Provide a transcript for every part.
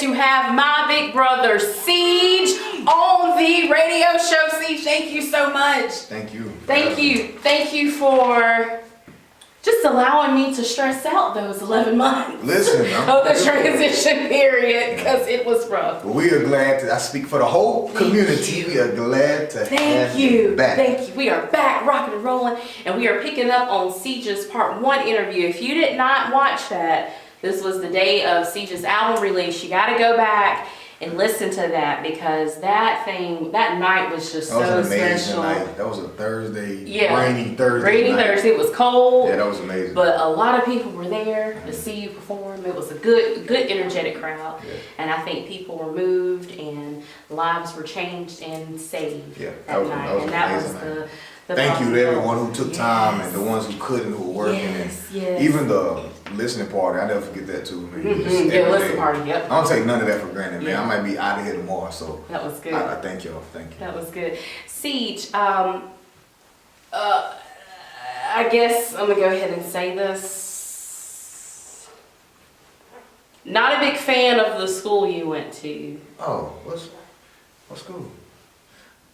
to have my big brother Ceej on the radio show. Ceej, thank you so much. Thank you. Thank you for just allowing me to stress out those 11 months Listen, of the transition period, because it was rough. But we are glad to, I speak for the whole community, we are glad to have you back. Thank you. We are back, rocking and rolling, and we are picking up on Ceej's part 1 interview. If you did not watch that, this was the day of Ceej's album release. You got to go back and listen to that, because that night was just so special. That was an amazing night. That was a Thursday, rainy Thursday Rainy night. Thursday. It was cold. Yeah, that was amazing. But a lot of people were there to see you perform. It was a good energetic crowd. Yeah. And I think people were moved and lives were changed and saved that night. That was the Thank you to everyone who took time, and the ones who couldn't, who were working, and even the listening party. I never forget that too, man. Listening party, yep. I don't take none of that for granted, man. I might be out of here tomorrow, so that was good. I thank y'all. Thank you. That was good. Ceej, I guess I'm gonna go ahead and say this. Not a big fan of the school you went to. Oh, what school?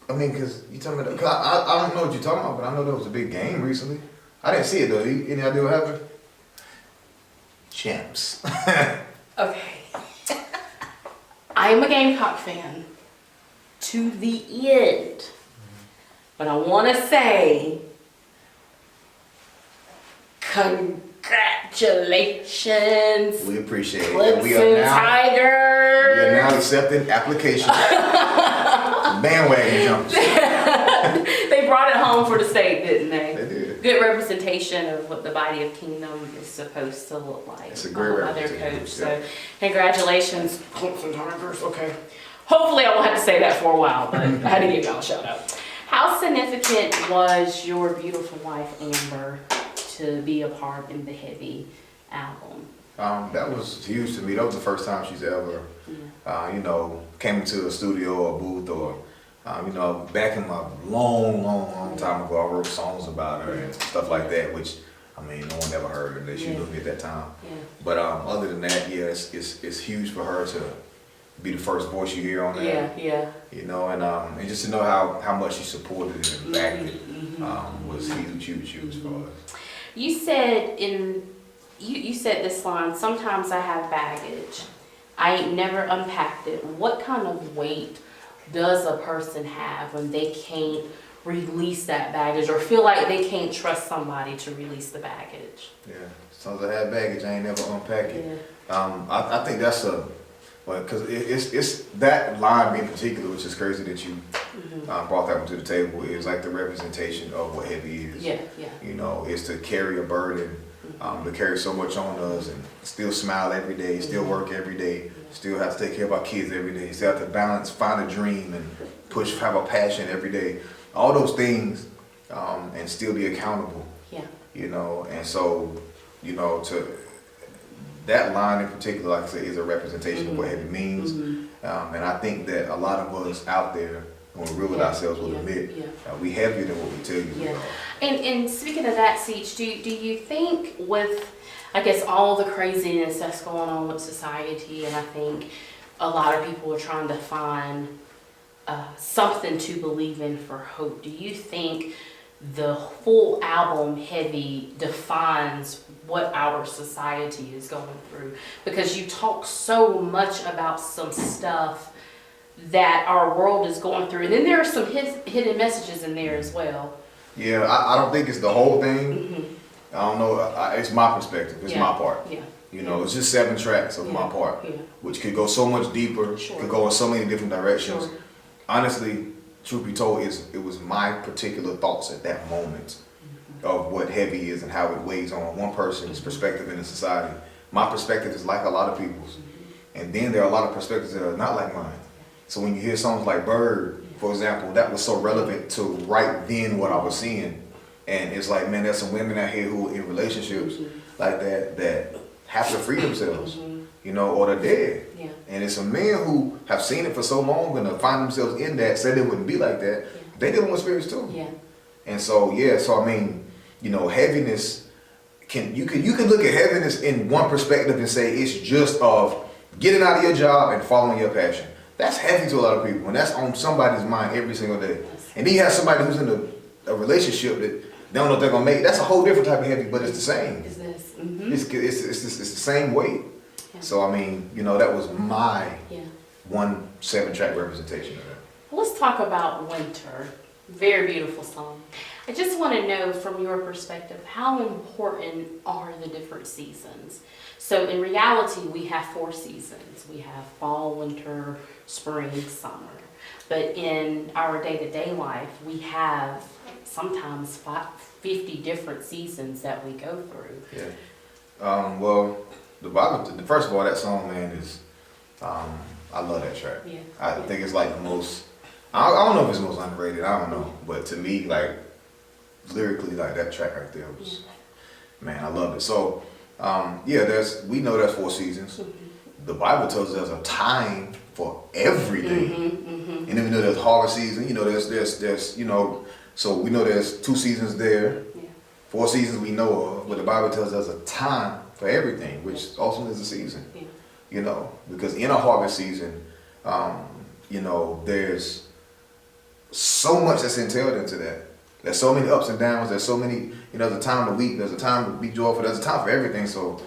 I mean, cause you talking about, cause I don't know what you're talking about, but I know there was a big game recently. I didn't see it though. Any idea what happened? Champs. Okay. I am a Gamecock fan to the end, but I want to say congratulations. We appreciate it. Clemson We are Tigers. now accepting applications. Bandwagon jumpers. They brought it home for the state, didn't they? They did. Good representation of what the body of Kingdom is supposed to look like. It's a great by their representation. coach. So, congratulations, Clemson Tigers. Okay. Hopefully, I won't have to say that for a while, but I had to give y'all a shout out. How significant was your beautiful wife Amber to be a part in the Heavy album? That was huge to me. That was the first time she's ever, came into a studio or booth or, back in my long time ago, I wrote songs about her and stuff like that, which, I mean, no one ever heard her that she knew me at that time. Yeah. But other than that, it's huge for her to be the first voice you hear on there. Yeah. And just to know how much she supported it and backed it was huge for us. You said you said this line, sometimes I have baggage. I ain't never unpacked it. What kind of weight does a person have when they can't release that baggage or feel like they can't trust somebody to release the baggage? Yeah, sometimes I have baggage, I ain't never unpacked it. I think that's because it's that line in particular, which is crazy that you brought that one to the table, is like the representation of what heavy is. Yeah. Is to carry a burden, to carry so much on us and still smile every day, still work every day, still have to take care of our kids every day, still have to balance, find a dream and have a passion every day. All those things, and still be accountable. Yeah. And so, to that line in particular, like I said, is a representation of what heavy means. And I think that a lot of us out there, when we're real with ourselves, will admit we heavier than what we tell you we are. And speaking of that, Ceej, do you think with, I guess, all the craziness that's going on with society, and I think a lot of people are trying to find something to believe in for hope, do you think the full album Heavy defines what our society is going through? Because you talk so much about some stuff that our world is going through, and then there are some hidden messages in there as well. Yeah, I don't think it's the whole thing. I don't know. It's my perspective. It's my part. Yeah. It's just 7 tracks of my part, which could go so much deeper. Could go in so many different directions. Honestly, truth be told, it was my particular thoughts at that moment of what heavy is and how it weighs on one person's perspective in the society. My perspective is like a lot of people's, and then there are a lot of perspectives that are not like mine. So when you hear songs like Bird, for example, that was so relevant to right then what I was seeing. And it's like, man, there's some women out here who in relationships like that have to free themselves, or they're dead. Yeah. And it's some men who have seen it for so long and find themselves in that, say they wouldn't be like that. Yeah. They dealing with spirits too. Yeah. And so, I mean, heaviness you can look at heaviness in one perspective and say it's just of getting out of your job and following your passion. That's heavy to a lot of people, and that's on somebody's mind every single day. And then you have somebody who's in a relationship that they don't know if they're gonna make it. That's a whole different type of heavy, but it's the same. Is this? It's the same weight. Yeah. So I mean, you know, that was my 1 7-track representation of that. Let's talk about Winter. Very beautiful song. I just want to know from your perspective, how important are the different seasons? So in reality, we have 4 seasons. We have fall, winter, spring, summer. But in our day-to-day life, we have sometimes 50 different seasons that we go through. Yeah. Well, the Bible, first of all, that song, man, is, I love that track. Yeah. I think it's like the most, I don't know if it's the most underrated, I don't know. But to me, like, lyrically, like, that track right there was, man, I love it. So, we know there's 4 seasons. The Bible tells us there's a time for everything. And then we know there's harvest season, you know, there's, you know, so we know there's 2 seasons there, 4 seasons we know of, but the Bible tells us there's a time for everything, which ultimately is a season, you know, because in a harvest season, you know, there's so much that's entailed into that. There's so many ups and downs, there's so many, you know, there's a time to weep, there's a time to be joyful, there's a time for everything. So,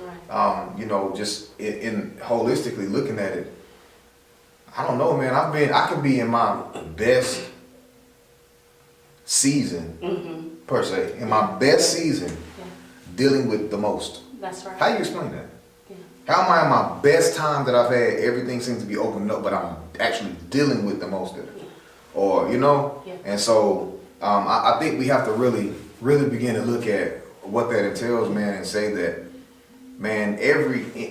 you know, just in holistically looking at it, I don't know, man, I can be in my best season, per se, in my best season, dealing with the most. That's right. How do you explain that? How am I in my best time that I've had, everything seems to be opened up, but I'm actually dealing with the most of it? Or, you know, and so, I think we have to really, really begin to look at what that entails, man, and say that, man,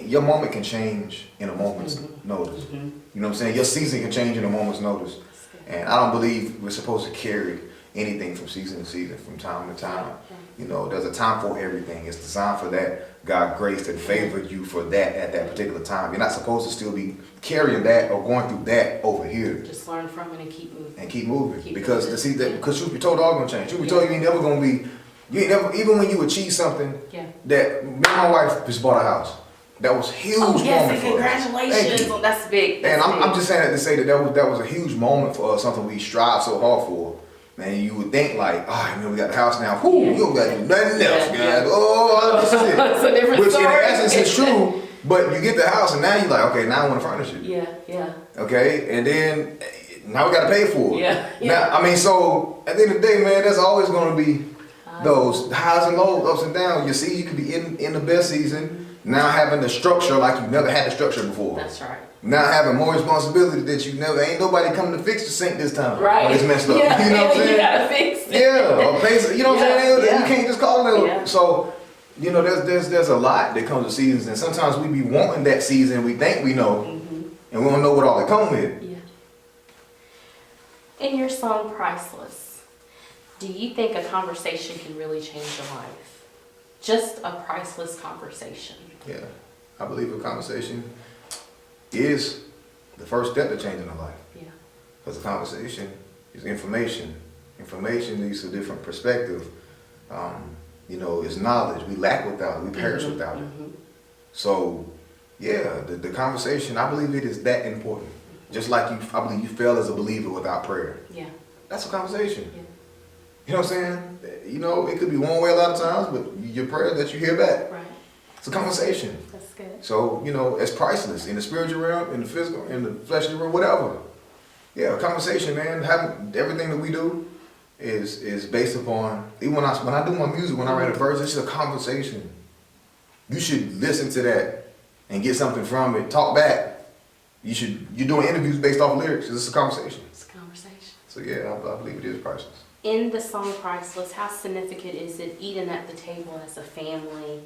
your moment can change in a moment's notice. You know what I'm saying? Your season can change in a moment's notice. And I don't believe we're supposed to carry anything from season to season, from time to time. You know, there's a time for everything. It's designed for that. God graced and favored you for that at that particular time. You're not supposed to still be carrying that or going through that over here. Just learn from it and keep moving. And keep moving. Because truth be told, all gonna change. Truth be told, you ain't never gonna be, even when you achieve something, that, me and my wife just bought a house. That was huge moment for us. Congratulations. That's big. I'm just saying that to say that was a huge moment for us, something we strive so hard for. Man, you would think like, you know, we got the house now. Whoo, you don't got to do nothing else, guys. Oh, this is it. It's a different Which story. in essence is true, but you get the house and now you're like, okay, now I want to furnish it. Yeah. Okay, and then now we got to pay for it. Yeah. Now, I mean, so at the end of the day, man, there's always going to be those highs and lows, ups and downs. You see, you could be in the best season, now having the structure like you've never had the structure before. That's right. Now having more responsibility that you never, ain't nobody coming to fix the sink this time. Right. When it's messed up. Yeah. You know what I'm saying? You gotta fix it. Or pay, you know what I'm saying? Yeah. You can't just call it. Yeah. So, you know, there's a lot that comes with seasons, and sometimes we be wanting that season we think we know, and we don't know what all it comes with. Yeah. In your song Priceless, do you think a conversation can really change a life? Just a priceless conversation. Yeah. I believe a conversation is the first step to changing a life. Yeah. Because a conversation is information. Information leads to a different perspective. You know, it's knowledge. We lack without it. We perish without it. So, yeah, the conversation, I believe it is that important. Just like I believe you fail as a believer without prayer. Yeah. That's a conversation. Yeah. You know what I'm saying? You know, it could be one way a lot of times, but your prayer that you hear back. Right. It's a conversation. That's good. So, you know, it's priceless in the spiritual realm, in the physical, in the fleshly realm, whatever. Yeah, a conversation, man. Having everything that we do is based upon, even when I do my music, when I write a verse, it's just a conversation. You should listen to that and get something from it. Talk back. You're doing interviews based off lyrics. It's a conversation. It's a conversation. So yeah, I believe it is priceless. In the song Priceless, how significant is it eating at the table as a family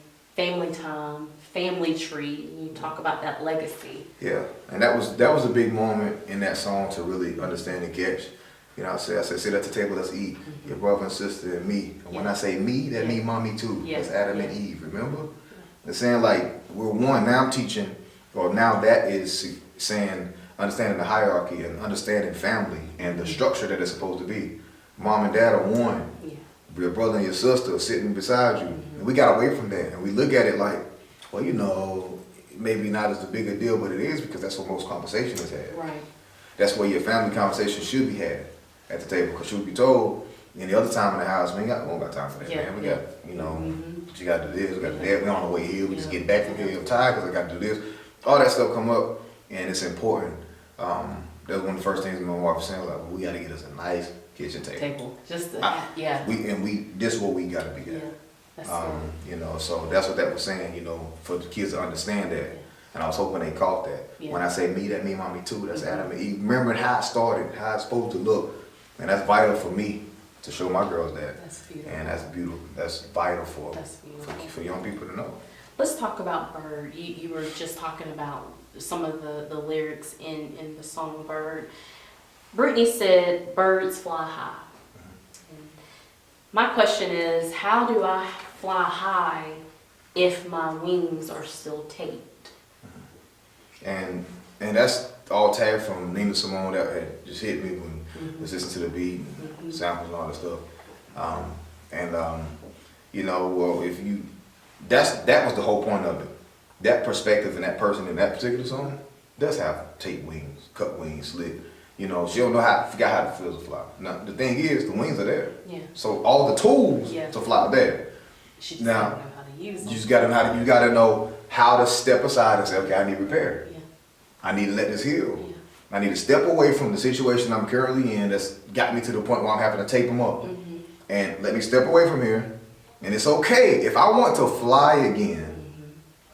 time, family tree? You talk about that legacy. Yeah, and that was a big moment in that song to really understand and catch. You know, I said, sit at the table, let's eat. Your brother and sister and me. And when I say me, that means mommy too. That's Adam and Eve, remember? It's saying like, we're one. Now I'm teaching, or now that is saying, understanding the hierarchy and understanding family and the structure that it's supposed to be. Mom and dad are one. Your brother and your sister are sitting beside you. And we got away from that. And we look at it like, well, you know, maybe not as the big a deal, but it is because that's where most conversation is had. Right. That's where your family conversation should be had at the table. Because you'll be told any other time in the house, man, we don't got time for that, man. We got, you know, but you got to do this, we got to do that. We on the way here. We just get back from here. I'm tired because I got to do this. All that stuff come up, and it's important. That's one of the first things my wife was saying, like, well, we got to get us a nice kitchen table. Just yeah. This is what we got to be at. Yeah. You know, so that's what that was saying. You know, for the kids to understand that. Yeah. And I was hoping they caught that. Yeah. When I say me, that mean mommy too. That's Adam and Eve. Remembering how it started, how it's supposed to look, and that's vital for me to show my girls that. That's beautiful. And that's beautiful. That's vital for young people to know. Let's talk about Bird. You were just talking about some of the lyrics in the song Bird. Brittany said, "Birds fly high." My question is, how do I fly high if my wings are still taped? And that's all tagged from Nina Simone that had just hit me when I was listening to the beat and samples and all that stuff. You know, well, if you, that was the whole point of it. That perspective and that person in that particular song does have tape wings, cut wings, slit. You know, she don't know forgot how it feels to fly. Now, the thing is, the wings are there. Yeah. So all the tools to fly are there. She just now, don't know how to use them. You gotta know how to step aside and say, okay, I need repair. Yeah. I need to let this heal. Yeah. I need to step away from the situation I'm currently in that's got me to the point where I'm having to tape them up. And let me step away from here. And it's okay. If I want to fly again,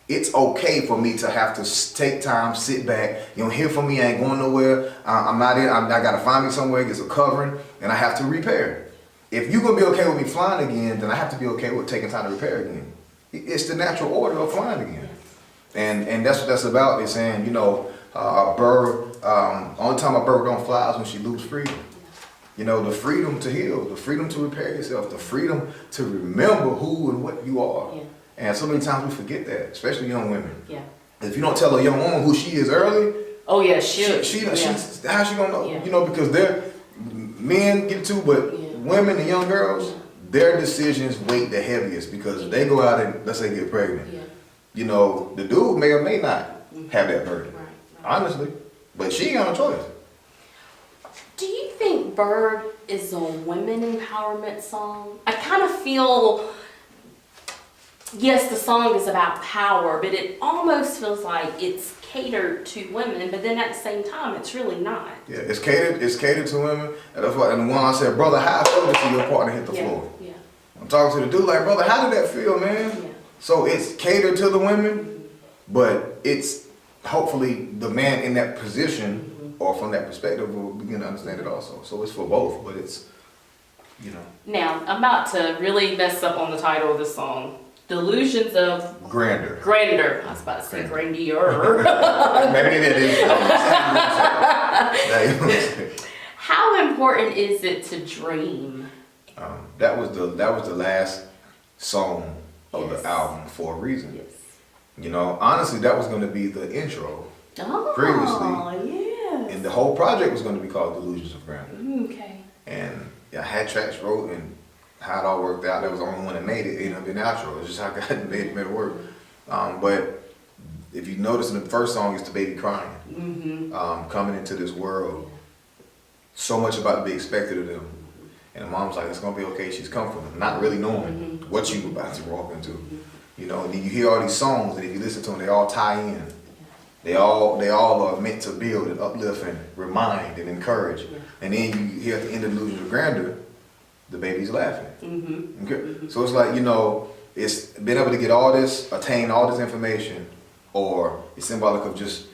it's okay for me to have to take time, sit back. You don't hear from me, I ain't going nowhere. I'm not in, I gotta find me somewhere, get some covering, and I have to repair. If you're gonna be okay with me flying again, then I have to be okay with taking time to repair again. It's the natural order of flying again. And that's what that's about. It's saying, you know, a bird, only time a bird don't fly is when she loses freedom. You know, the freedom to heal, the freedom to repair yourself, the freedom to remember who and what you are. Yeah. And so many times we forget that, especially young women. Yeah. If you don't tell a young woman who she is early, oh yeah, how's she gonna know? Yeah. You know, because men get it too, but women and young girls, their decisions weight the heaviest because if they go out and let's say get pregnant, you know, the dude may or may not have that burden. Right. Honestly, but she ain't got no choice. Do you think Bird is a women empowerment song? I kind of feel. Yes, the song is about power, but it almost feels like it's catered to women, but then at the same time, it's really not. Yeah, it's catered to women, and that's why, and the one I said, brother, how feel to see your partner hit the floor? Yeah. I'm talking to the dude like, brother, how did that feel, man? Yeah. So it's catered to the women, but it's hopefully the man in that position or from that perspective will begin to understand it also. So it's for both, but it's, you know. Now, I'm about to really mess up on the title of this song. Delusions of Grandeur. I was about to say grandeur. Maybe it is. How important is it to dream? That was the last song of the album for a reason. Yes. You know, honestly, that was going to be the intro. Previously. Yeah. And the whole project was going to be called Delusions of Grandeur. Okay. And I had tracks wrote and how it all worked out. That was the only one that made it. It ended up being outro. It's just how God made it work. But if you notice in the first song, it's the baby crying, coming into this world. So much about to be expected of them, and the mom's like, "It's gonna be okay." She's comforting them, not really knowing what you about to walk into. You know, and then you hear all these songs, and if you listen to them, they all tie in. They all are meant to build and uplift and remind and encourage. And then you hear at the end of Delusions of Grandeur, the baby's laughing. Okay? So it's like, you know, it's been able to get all this, attain all this information, or it's symbolic of just,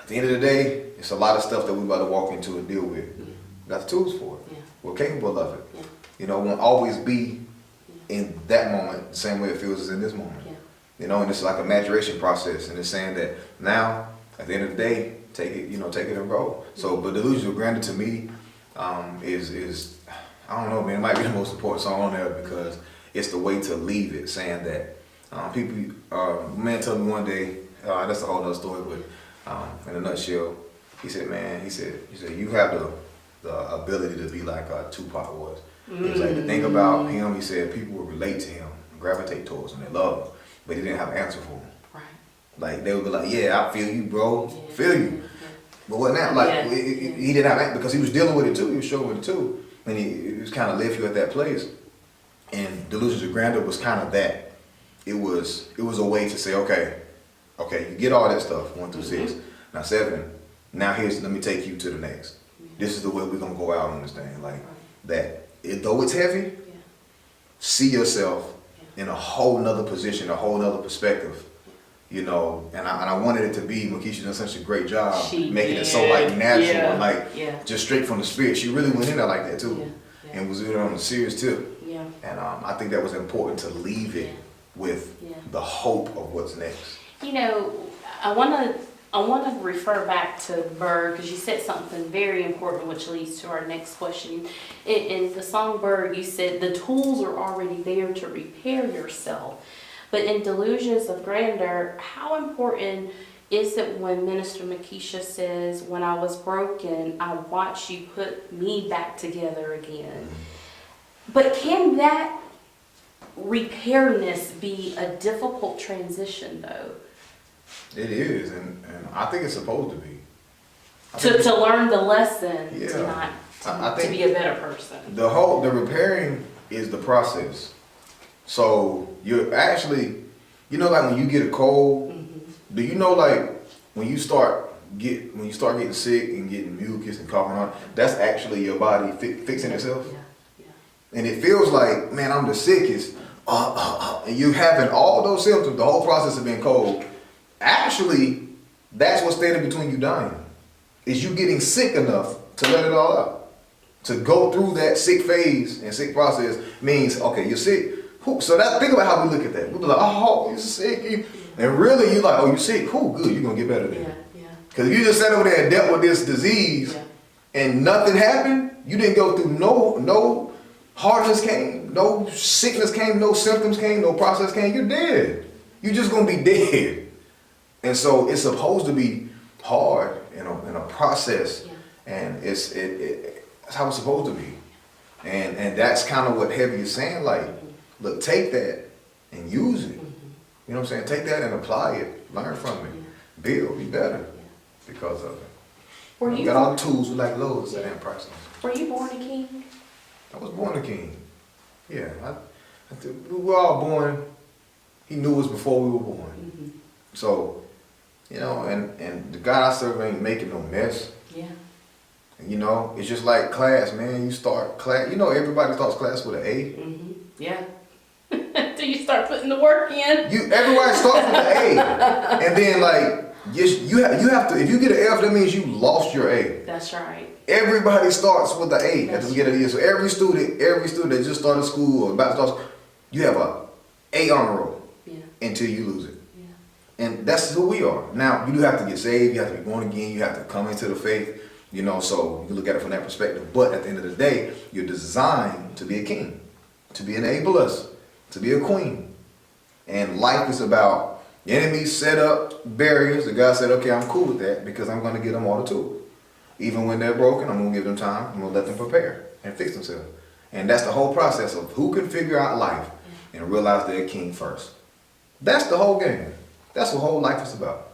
at the end of the day, it's a lot of stuff that we're about to walk into and deal with. We got the tools for it. We're capable of it. You know, it won't always be in that moment the same way it feels as in this moment. You know, and it's like a maturation process, and it's saying that now, at the end of the day, take it and go. So, but Delusions of Grandeur to me is I don't know, man, it might be the most important song on there because it's the way to leave it, saying that man told me one day, that's a whole other story, but in a nutshell, he said, you have the ability to be like Tupac was. He was like, the thing about him, he said, people would relate to him, gravitate towards him, they love him, but he didn't have an answer for him. Right. Like they would be like, yeah, I feel you, bro, feel you. But what now? Like he didn't have that because he was dealing with it too. He was struggling with it too, and he was kind of left you at that place. And Delusions of Grandeur was kind of that. It was a way to say, okay, you get all that stuff 1 through 6. Now 7. Now let me take you to the next. This is the way we're gonna go out on this thing. Like that. Though it's heavy, see yourself in a whole nother position, a whole nother perspective. You know, and I wanted it to be, Makisha done such a great job making it so like natural and like just straight from the spirit. She really went in there like that too, and was doing it on a serious tip. Yeah. And I think that was important to leave it with the hope of what's next. You know, I want to refer back to Bird because you said something very important, which leads to our next question. In the song Bird, you said the tools are already there to repair yourself. But in Delusions of Grandeur, how important is it when Minister Makisha says, when I was broken, I watched you put me back together again? But can that repairness be a difficult transition though? It is, and I think it's supposed to be. To learn the lesson, to be a better person. The repairing is the process. So you're actually, you know, like when you get a cold, do you know like when you start getting sick and getting mucus and coughing on, that's actually your body fixing itself. And it feels like, man, I'm the sickest, and you're having all those symptoms, the whole process of being cold. Actually, that's what's standing between you dying, is you getting sick enough to let it all out. To go through that sick phase and sick process means, okay, you're sick. So think about how we look at that. We'll be like, oh, you're sick. And really, you're like, oh, you're sick. Good, you're going to get better then. Because if you just sat over there and dealt with this disease and nothing happened, you didn't go through no hardness came, no sickness came, no symptoms came, no process came, you're dead. You're just going to be dead. And so it's supposed to be hard in a process. And it's how it's supposed to be. And that's kind of what Heavy is saying, like, look, take that and use it. You know what I'm saying? Take that and apply it. Learn from it. Build, be better because of it. We got all the tools, we like loads of that process. Were you born a king? I was born a king. Yeah, we were all born. He knew us before we were born. So, you know, and the God I serve ain't making no mess. Yeah. And you know, it's just like class, man. You start class, you know, everybody starts class with an A. Yeah. Till you start putting the work in. Everybody starts with an A. And then like, you have to, if you get an F, that means you lost your A. That's right. Everybody starts with the A at the beginning of the year. So every student that just started school or about to start school, you have a A honor roll until you lose it. And that's who we are. Now, you do have to get saved, you have to be born again, you have to come into the faith, you know, so you can look at it from that perspective. But at the end of the day, you're designed to be a king, to be an A+, to be a queen. And life is about the enemies set up barriers. The God said, okay, I'm cool with that because I'm going to give them all the tools. Even when they're broken, I'm going to give them time. I'm going to let them prepare and fix themselves. And that's the whole process of who can figure out life and realize they're a king first. That's the whole game. That's what whole life is about.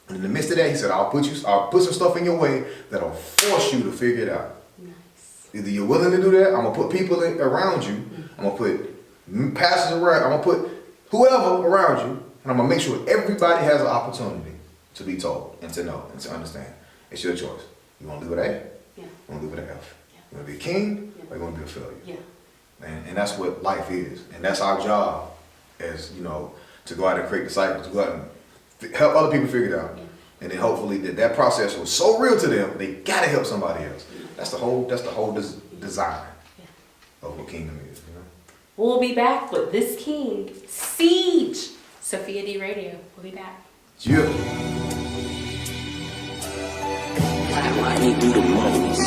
And in the midst of that, he said, I'll put some stuff in your way that'll force you to figure it out. Nice. Either you're willing to do that, I'm going to put people around you. I'm going to put pastors around, I'm going to put whoever around you, and I'm going to make sure everybody has an opportunity to be told and to know and to understand. It's your choice. You want to live with A? You want to live with an F? You want to be a king or you want to be a failure? And that's what life is. And that's our job as, you know, to go out and create disciples, to go out and help other people figure it out. And then hopefully that process was so real to them, they got to help somebody else. That's the whole design of what kingdom is. You know? We'll be back with this king, Ceej. Sophia D Radio. We'll be back. Yeah. I ain't do the most.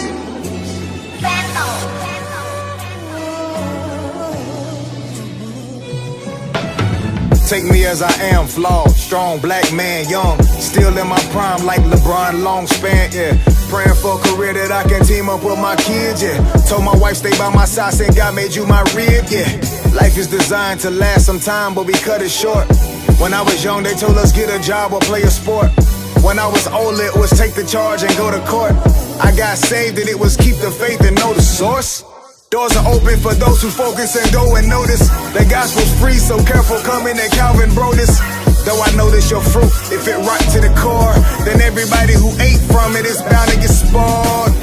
Take me as I am, flawed, strong, black man, young, still in my prime like LeBron, long span, yeah. Praying for a career that I can team up with my kids, yeah. Told my wife stay by my side, saying God made you my rib, yeah. Life is designed to last some time, but we cut it short. When I was young, they told us get a job or play a sport. When I was older, it was take the charge and go to court. I got saved and it was keep the faith and know the source. Doors are open for those who focus and go and notice. The gospel's free, so careful coming and Calvin bro this. Though I notice your fruit, if it rot to the core, then everybody who ate from it is bound to get spoiled.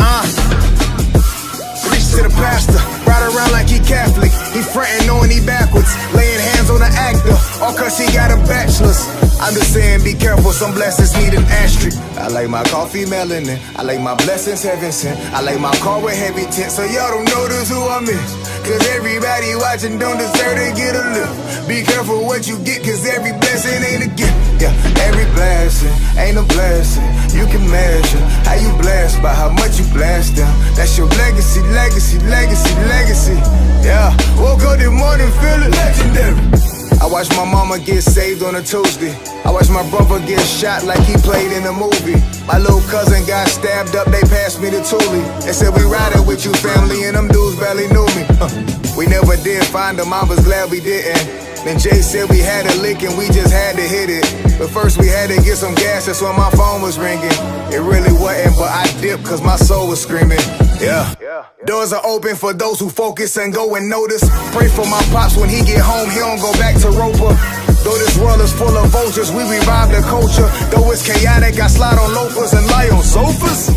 Preach to the pastor, ride around like he Catholic. He frontin' knowing he backwards, laying hands on the actor, all cause he got a bachelor's. I'm just saying be careful, some blessings need an asterisk. I like my coffee melanin, I like my blessings heaven sent. I like my car with heavy tint, so y'all don't notice who I'm in. Cause everybody watching don't deserve to get a lift. Be careful what you get, cause every blessing ain't a gift. Yeah, every blessing ain't a blessing. You can measure how you blessed by how much you blast them. That's your legacy, legacy, legacy, legacy. Yeah, woke up this morning feeling legendary. I watched my mama get saved on a Tuesday. I watched my brother get shot like he played in a movie. My little cousin got stabbed up, they passed me the toolie. They said we riding with you family and them dudes barely knew me. We never did find them, I was glad we didn't. Then Jay said we had a lick and we just had to hit it. But first we had to get some gas, that's when my phone was ringing. It really wasn't, but I dipped cause my soul was screaming. Yeah. Doors are open for those who focus and go and notice. Pray for my pops when he get home, he don't go back to Roper. Though this world is full of vultures, we revive the culture. Though it's chaotic, I slide on loafers and lie on sofas.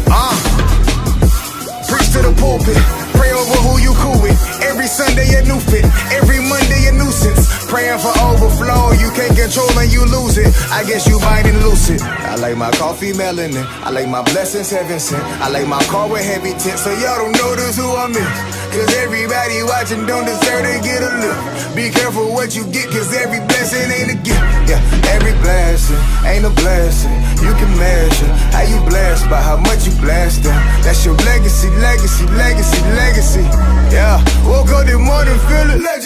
Preach to the pulpit, pray over who you cool with. Every Sunday a new fit, every Monday a nuisance. Praying for overflow, you can't control and you lose it. I guess you might and lose it. I like my coffee melanin, I like my blessings heaven sent. I like my car with heavy tint, so y'all don't notice who I'm in. Cause everybody watching don't deserve to get a look. Be careful what you get, cause every blessing ain't a gift. Yeah, every blessing ain't a blessing. You can measure how you blessed by how much you blast them. That's your legacy, legacy, legacy, legacy. Yeah, woke up this morning feeling legendary.